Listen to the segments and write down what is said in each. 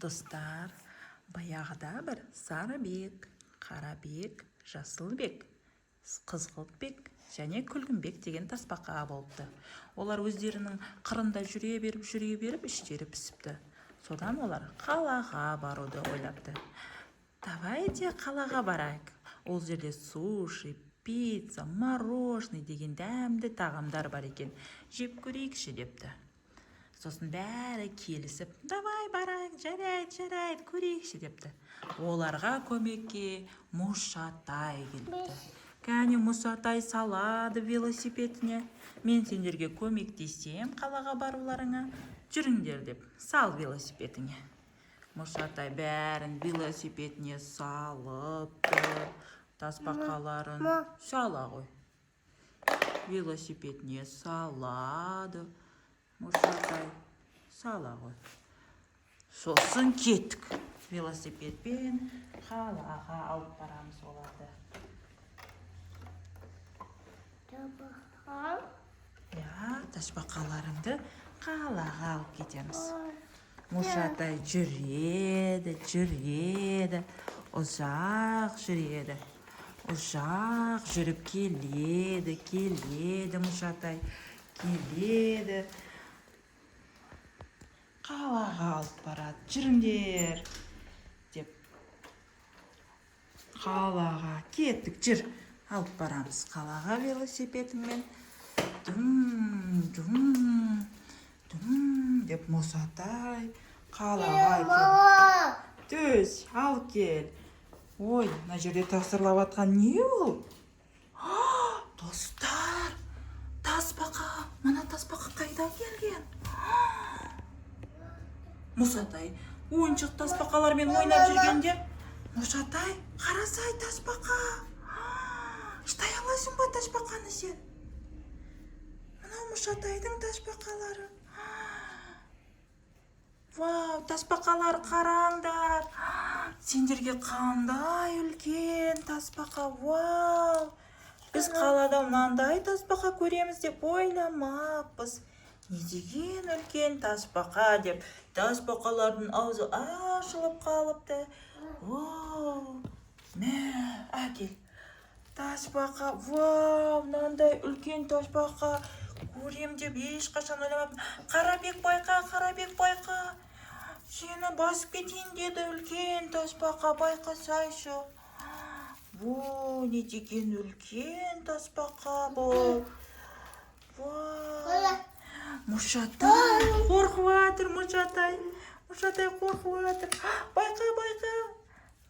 Достар, баяғыда бір Сарыбек, Қарабек, Жасылбек, Қызғылтбек және Күлгінбек деген тасбақа болыпты. Олар өздерінің қырында жүре беріп іштері пісіпті. Содан олар қалаға баруды ойлапты. Давайте қалаға барайық. Ол жерде суши, пицца, мороженое деген дәмді тағамдар бар екен. Жеп көрейікші депті. Сосын бәрі келісіп, давай барайық, жарайды, көрейікші депті. Оларға көмекке Мұшатай келіпті. Кәне Мұшатай салады велосипедіне. Мен сендерге көмектесем қалаға баруларыңа. Жүріңдер деп, сал велосипедіңе. Мұшатай бәрін велосипедіне салыпты. Тасбақаларын сала ғой. Велосипедіне салады. Мұшатай сала ғой. Сосын кеттік. Велосипедпен қалаға алып барамыз оларды. Тасбақаларыңды қалаға алып кетеміз. Мұшатай жүреді, ұзақ жүреді. Ұзақ жүріп келеді, Мұшатай келеді. Қалаға алып барады, жүріңдер деп. Қалаға кеттік, жүр, алып барамыз қалаға велосипедіңмен. Дум деп Мұшатай қалаға кел. Төс, ал кел. Ой, мына жерде тасырлап атқан не ол? Достар, тасбақа, мына тасбақа қайда келген? Мұшатай, ойыншық тасбақалармен ойнап жүргенде, Мұшатай, қарасай тасбақа. Шыдай аласың ба тасбақаны сен? Мынау Мұшатайдың тасбақалары. Вау, тасбақалар қараңдар. Сендерге қандай үлкен тасбақа. Вау, біз қалада мынандай тасбақа көреміз деп ойламаппыз. Не деген үлкен тасбақа деп. Тасбақалардың аузы ашылып қалыпты. Вау, мә, әкел. Тасбақа, вау, мынандай үлкен тасбақа көрем деп ешқашан ойламаппын. Қарабек байқа. Сені басып кетейін деді үлкен тасбақа, байқасайшы. Во, не деген үлкен тасбақа бұл. Мұшатай қорқып жатыр, Мұшатай қорқып жатыр. Байқа.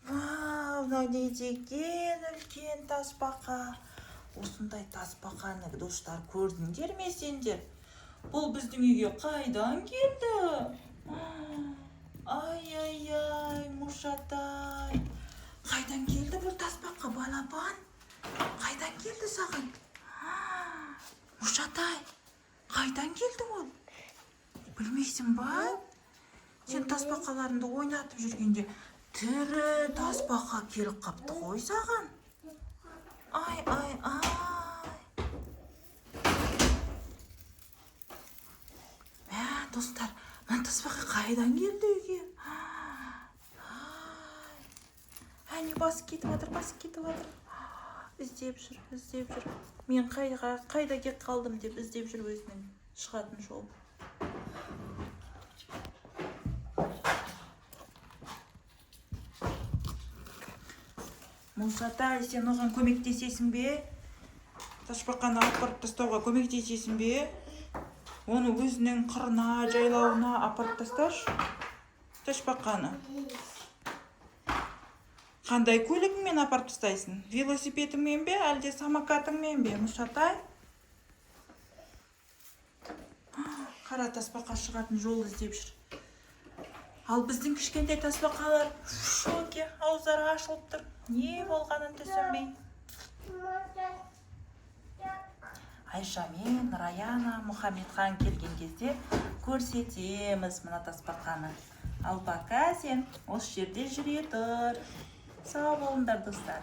Вау, не деген үлкен тасбақа. Осындай тасбақаны достар көрдіңдер ме сендер? Бұл біздің үйге қайдан келді? Ай, Мұшатай. Қайдан келді бұл тасбақа, балапан? Қайдан келді саған? Мұшатай, қайдан келді ол? Білмейсің ба? Сен тасбақаларыңды ойнатып жүргенде тірі тасбақа келіп қапты ғой саған. Ай. Достар, мына тасбақа қайдан келді үйге? Әне басып кетіп жатыр. Іздеп жүр. Мен қайда кет қалдым деп іздеп жүр өзінің шығатын жол. Мұшатай, сен оған көмектесесің бе? Тасбақаны алып барып тастауға көмектесесің бе? Оны өзінің қырына, жайлауына апарып тасташы. Тасбақаны. Қандай көлігіңмен апарып тастайсың? Велосипедіңмен бе, әлде самокатыңмен бе, Мұшатай? Қара тасбақа шығатын жол іздеп жүр. Ал біздің кішкентай тасбақалар шоке, ауыздары ашылып тұр. Не болғанын түсінбей. Айша мен Раяна, Мұхамедхан келген кезде көрсетеміз мына тасбақаны. Ал пока сен осы жерде жүре тұр. Сау болыңдар достар.